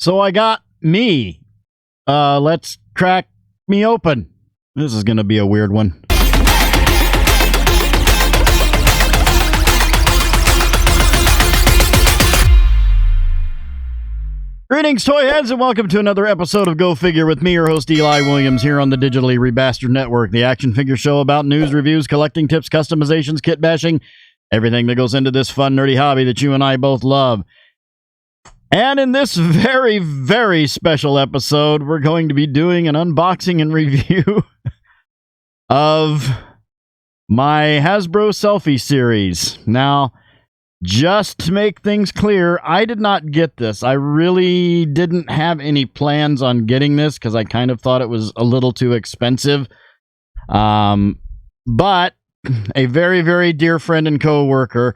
So I got me. Let's crack me open. This is going to be a weird one. Greetings, toy heads, and welcome to another episode of Go Figure with me, your host, Eli Williams, here on the digitally Rebastard Network, the action figure show about news, reviews, collecting tips, customizations, kit bashing, everything that goes into this fun, nerdy hobby that you and I both love. And in this very, very special episode, we're going to be doing an unboxing and review of my Hasbro Selfie series. Now, just to make things clear, I did not get this. I really didn't have any plans on getting this because I kind of thought it was a little too expensive. But a very, very dear friend and co-worker,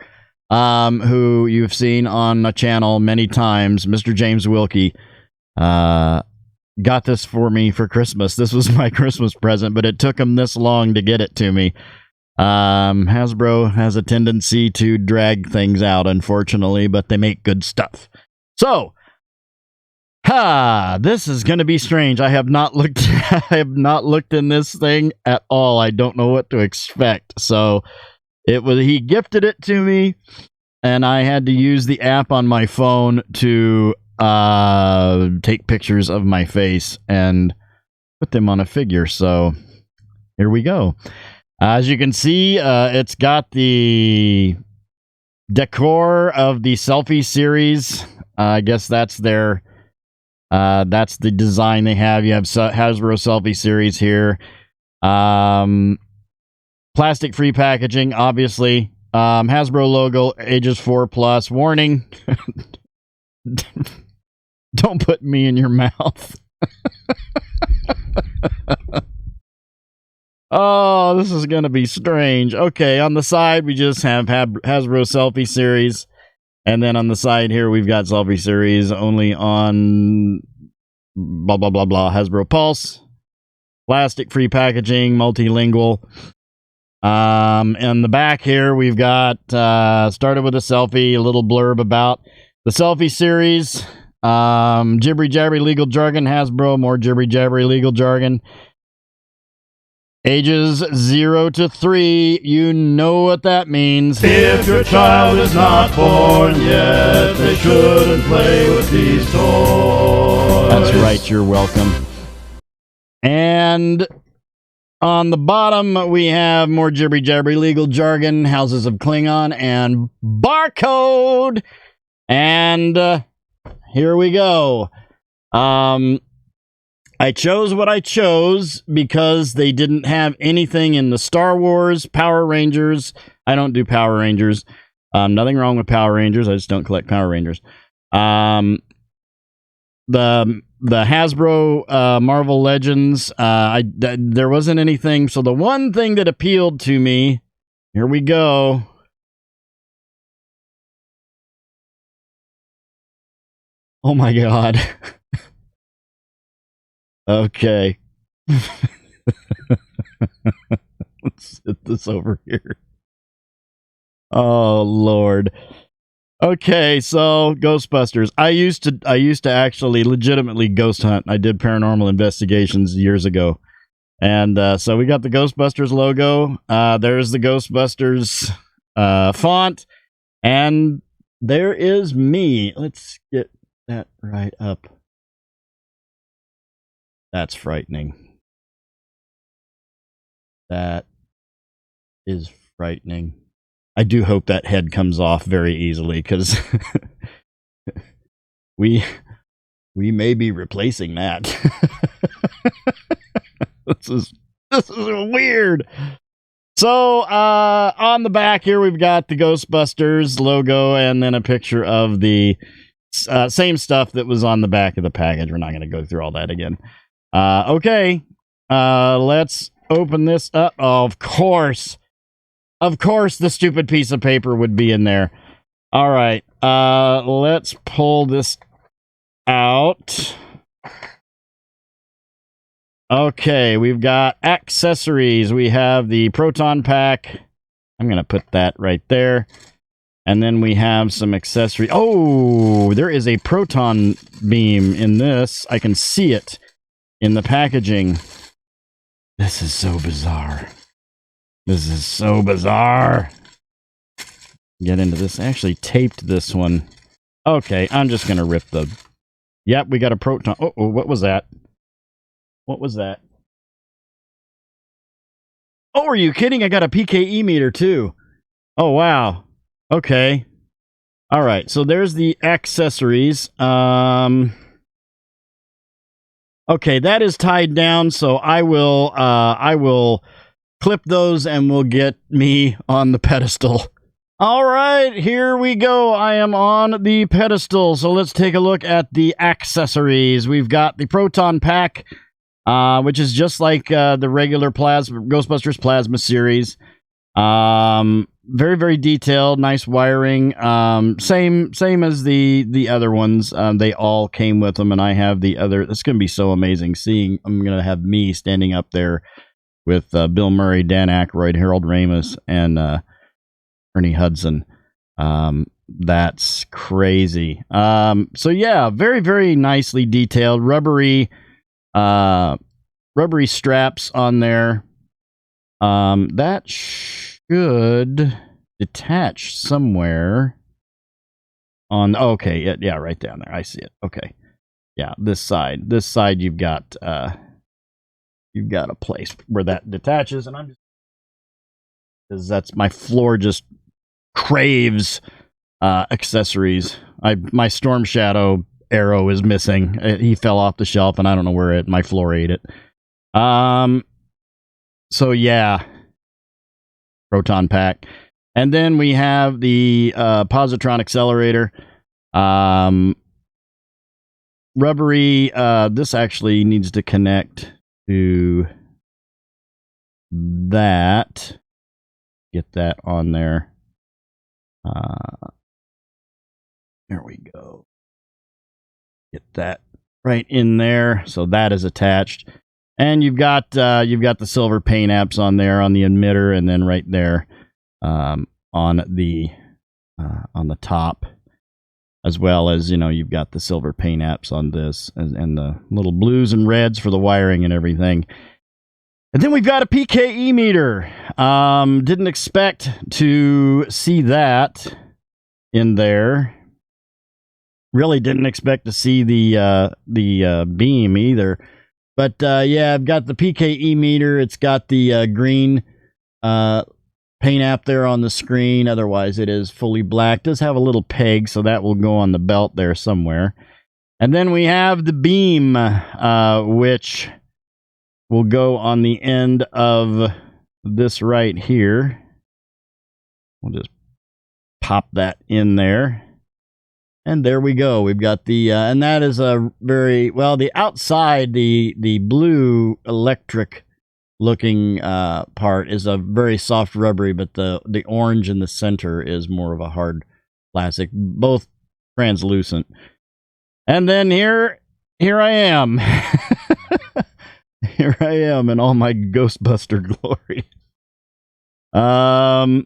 who you've seen on the channel many times, Mr. James Wilkie, got this for me for Christmas. This was my Christmas present, but it took him this long to get it to me. Hasbro has a tendency to drag things out, unfortunately, but they make good stuff. So, this is going to be strange. I have not looked in this thing at all. I don't know what to expect. So, he gifted it to me, and I had to use the app on my phone to take pictures of my face and put them on a figure. So, here we go. As you can see, it's got the decor of the Selfie series. I guess that's that's the design they have. You have Hasbro Selfie series here. Plastic-free packaging, obviously. Hasbro logo, ages 4+. Warning. Don't put me in your mouth. Oh, this is going to be strange. Okay, on the side, we just have Hasbro Selfie series. And then on the side here, we've got Selfie series only on blah, blah, blah, blah. Hasbro Pulse. Plastic-free packaging, multilingual. In the back here, we've got, started with a selfie, a little blurb about the Selfie series. Jibbery-jabbery legal jargon, Hasbro, more jibbery-jabbery legal jargon. Ages 0 to 3, you know what that means. If your child is not born yet, they shouldn't play with these toys. That's right, you're welcome. And on the bottom, we have more jibbery-jabbery legal jargon, Houses of Klingon, and barcode. And here we go. I chose what I chose because they didn't have anything in the Star Wars, Power Rangers. I don't do Power Rangers. Nothing wrong with Power Rangers. I just don't collect Power Rangers. The Hasbro Marvel Legends. There wasn't anything. So the one thing that appealed to me. Here we go. Oh my God. Okay. Let's sit this over here. Oh Lord. Okay, so Ghostbusters. I used to actually legitimately ghost hunt. I did paranormal investigations years ago. And so we got the Ghostbusters logo. There's the Ghostbusters font. And there is me. Let's get that right up. That's frightening. That is frightening. I do hope that head comes off very easily, because we may be replacing that. This is weird. So on the back here, we've got the Ghostbusters logo and then a picture of the same stuff that was on the back of the package. We're not going to go through all that again. Okay, let's open this up. Oh, of course, the stupid piece of paper would be in there. All right, let's pull this out. Okay, we've got accessories. We have the proton pack. I'm going to put that right there. And then we have some accessory. Oh, there is a proton beam in this. I can see it in the packaging. This is so bizarre. This is so bizarre. Get into this. I actually taped this one. Okay, I'm just going to rip the... Yep, we got a proton... Oh, what was that? What was that? Oh, are you kidding? I got a PKE meter, too. Oh, wow. Okay. All right, so there's the accessories. Okay, that is tied down, so I will clip those and we'll get me on the pedestal. All right, here we go. I am on the pedestal, so let's take a look at the accessories. We've got the proton pack, which is just like the regular Ghostbusters Plasma series. Very, very detailed, nice wiring. Same as the other ones. They all came with them, and I have the other. It's going to be so amazing seeing. I'm going to have me standing up there with Bill Murray, Dan Aykroyd, Harold Ramis, and Ernie Hudson. That's crazy. So yeah, very, very nicely detailed, rubbery straps on there. That should detach somewhere on. Okay, yeah, right down there. I see it. Okay, yeah, this side. This side, you've got a place where that detaches, and I'm just because that's my floor just craves accessories. My Storm Shadow arrow is missing. He fell off the shelf, and I don't know where my floor ate it. So yeah, proton pack, and then we have the positron accelerator. Rubbery. This actually needs to connect to that. Get that on there. There we go. Get that right in there. So that is attached. And you've got the silver paint apps on there on the emitter, and then right there on the top, as well as you've got the silver paint apps on this, and the little blues and reds for the wiring and everything. And then we've got a PKE meter. Didn't expect to see that in there. Really didn't expect to see the beam either. But yeah, I've got the PKE meter. It's got the green paint app there on the screen. Otherwise, it is fully black. It does have a little peg, so that will go on the belt there somewhere. And then we have the beam, which will go on the end of this right here. We'll just pop that in there. And there we go. We've got the, and that is a very, well, the outside, the blue electric looking part is a very soft rubbery, but the orange in the center is more of a hard plastic, both translucent. And then here I am. Here I am in all my Ghostbuster glory. The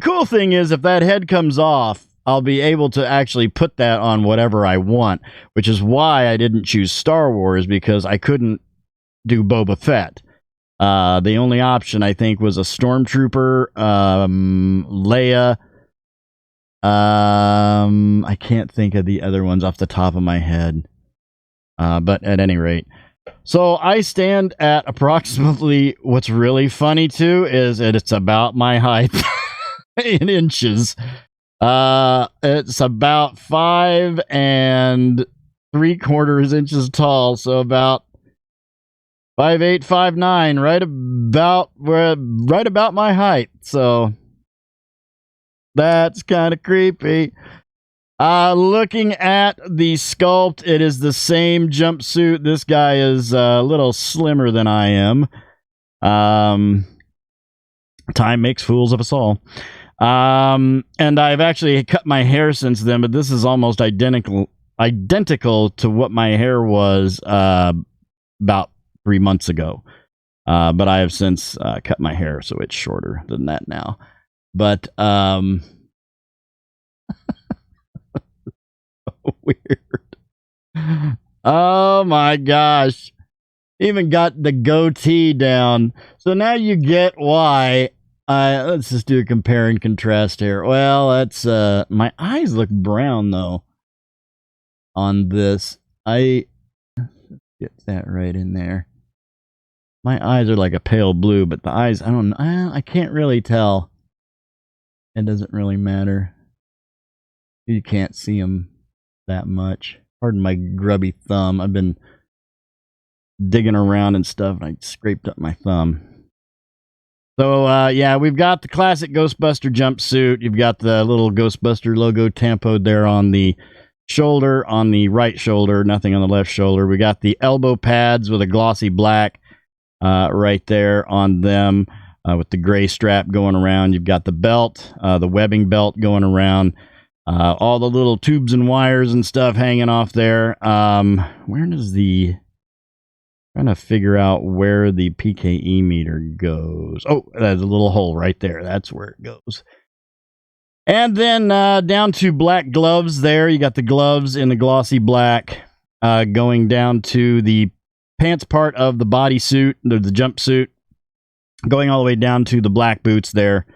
cool thing is, if that head comes off, I'll be able to actually put that on whatever I want, which is why I didn't choose Star Wars, because I couldn't do Boba Fett. The only option, I think, was a Stormtrooper, Leia. I can't think of the other ones off the top of my head. But at any rate. So I stand at approximately, what's really funny too, is that it's about my height in inches. It's about 5 3/4 inches tall, so about 5'8", 5'9", right about my height. So that's kind of creepy. Looking at the sculpt, it is the same jumpsuit. This guy is a little slimmer than I am. Time makes fools of us all. And I've actually cut my hair since then, but this is almost identical to what my hair was about 3 months ago. But I have since cut my hair, so it's shorter than that now. But weird. Oh my gosh. Even got the goatee down. So now you get why. Let's just do a compare and contrast here. Well, that's my eyes look brown though on this. I get that right in there. My eyes are like a pale blue, but the eyes, I don't know. I can't really tell. It doesn't really matter. You can't see them that much. Pardon my grubby thumb. I've been digging around and stuff, and I scraped up my thumb. So, yeah, we've got the classic Ghostbuster jumpsuit. You've got the little Ghostbuster logo tampoed there on the shoulder, on the right shoulder, nothing on the left shoulder. We got the elbow pads with a glossy black right there on them with the gray strap going around. You've got the belt, the webbing belt going around. All the little tubes and wires and stuff hanging off there. Where does the... Trying to figure out where the PKE meter goes. Oh, there's a little hole right there. That's where it goes. And then down to black gloves there. You got the gloves in the glossy black going down to the pants part of the bodysuit, the jumpsuit, going all the way down to the black boots there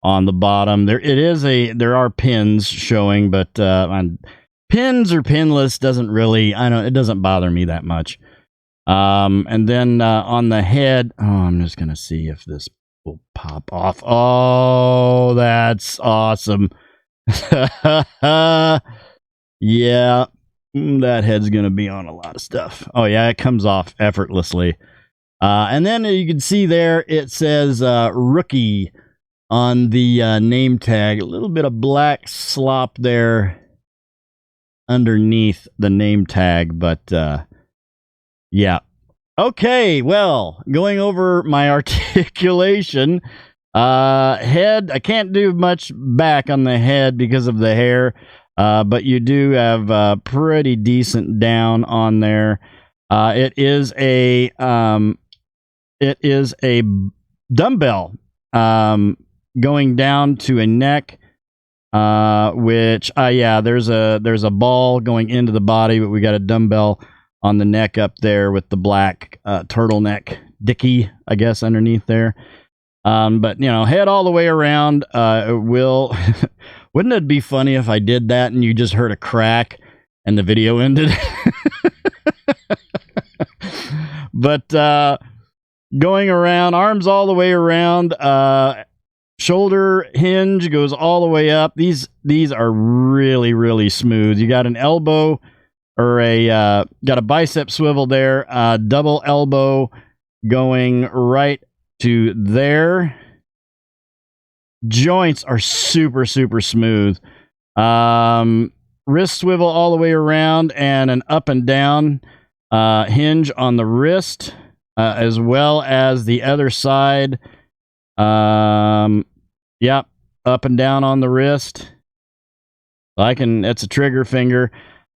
on the bottom. There are pins showing, but pins or pinless doesn't really, it doesn't bother me that much. And then on the head, I'm just going to see if this will pop off. Oh, that's awesome. Yeah, that head's going to be on a lot of stuff. Oh, yeah, it comes off effortlessly. And then you can see there, it says rookie on the name tag. A little bit of black slop there underneath the name tag, but... yeah. Okay, well, going over my articulation, head, I can't do much back on the head because of the hair, but you do have pretty decent down on there. It is a dumbbell going down to a neck, which, yeah, there's a ball going into the body, but we got a dumbbell on the neck up there with the black turtleneck dicky, I guess, underneath there. But, head all the way around. Wouldn't it be funny if I did that and you just heard a crack and the video ended? But going around, arms all the way around, shoulder hinge goes all the way up. These are really, really smooth. You got an elbow... or got a bicep swivel there, double elbow going right to there. Joints are super, super smooth. Wrist swivel all the way around and an up and down hinge on the wrist, as well as the other side. Yep, up and down on the wrist. It's a trigger finger.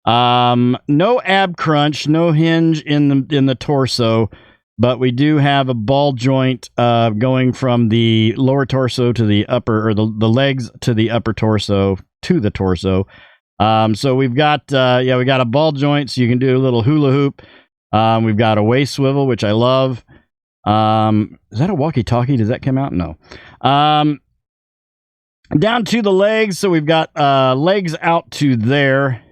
No ab crunch, no hinge in the torso, but we do have a ball joint going from the lower torso to the upper, or the legs to the upper torso to the torso. So we've got we got a ball joint, so you can do a little hula hoop. We've got a waist swivel, which I love. Is that a walkie-talkie? Does that come out? No. Down to the legs, so we've got legs out to there.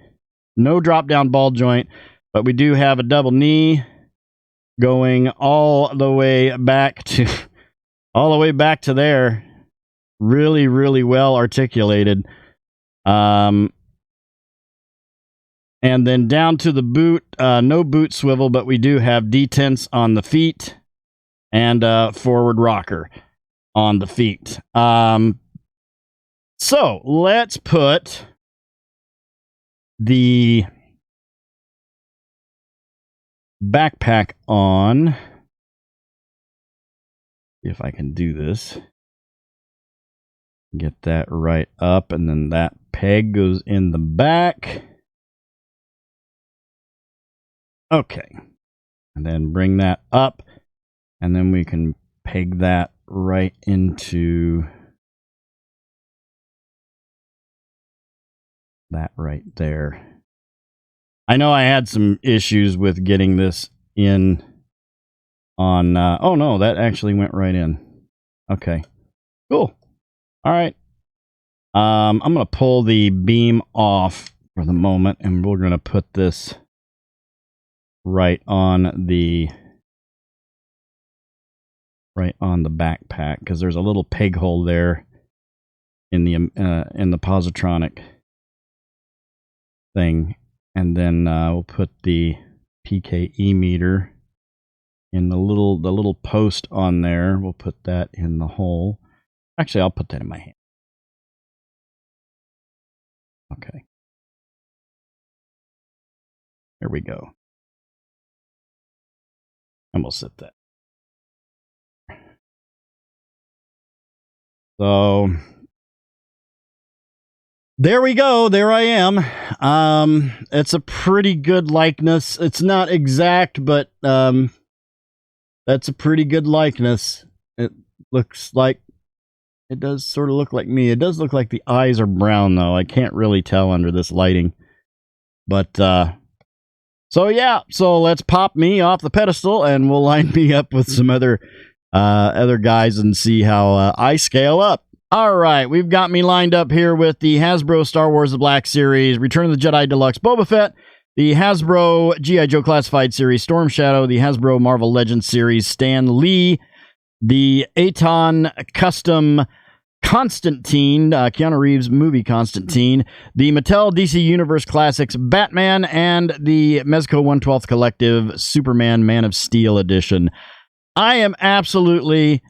No drop down ball joint, but we do have a double knee going all the way back to there. Really, really well articulated. And then down to the boot, no boot swivel, but we do have detents on the feet and forward rocker on the feet. So let's put the backpack on. See if I can do this. Get that right up, and then that peg goes in the back. Okay. And then bring that up, and then we can peg that right into that right there. I know I had some issues with getting this in on, oh no, that actually went right in. Okay, cool. All right. I'm going to pull the beam off for the moment, and we're going to put this right on the backpack, because there's a little peg hole there in the positronic thing. And then we'll put the PKE meter in the little post on there. We'll put that in the hole. Actually, I'll put that in my hand. Okay. There we go. And we'll set that. So there we go. There I am. It's a pretty good likeness. It's not exact, but that's a pretty good likeness. It looks like, it does sort of look like me. It does look like the eyes are brown, though. I can't really tell under this lighting. But so yeah, so let's pop me off the pedestal, and we'll line me up with some other guys and see how I scale up. All right, we've got me lined up here with the Hasbro Star Wars The Black Series, Return of the Jedi Deluxe Boba Fett, the Hasbro G.I. Joe Classified Series Storm Shadow, the Hasbro Marvel Legends Series Stan Lee, the Aton Custom Constantine, Keanu Reeves movie Constantine, the Mattel DC Universe Classics Batman, and the Mezco 1/12 Collective Superman Man of Steel Edition. I am absolutely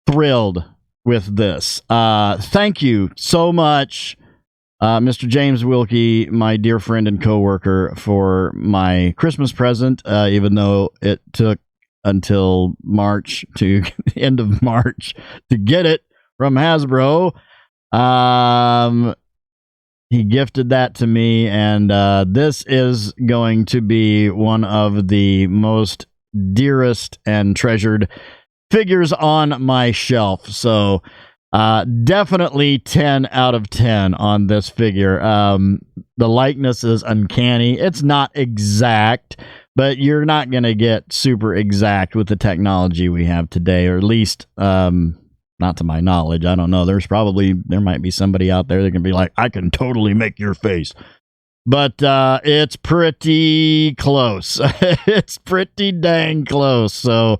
thrilled with this. Thank you so much, Mr. James Wilkie, my dear friend and coworker, for my Christmas present, even though it took until March, to the end of March, to get it from Hasbro. He gifted that to me, and this is going to be one of the most dearest and treasured figures on my shelf. So definitely 10 out of 10 on this figure. The likeness is uncanny. It's not exact, but you're not going to get super exact with the technology we have today, or at least not to my knowledge. I don't know. There might be somebody out there that can be like, I can totally make your face. But it's pretty close. It's pretty dang close. So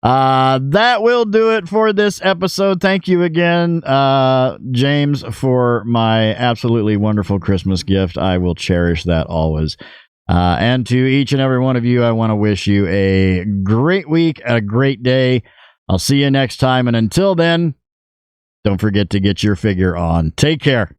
that will do it for this episode. Thank you again, James, for my absolutely wonderful Christmas gift. I will cherish that always. And to each and every one of you, I want to wish you a great week, a great day. I'll see you next time. And until then, don't forget to get your figure on. Take care.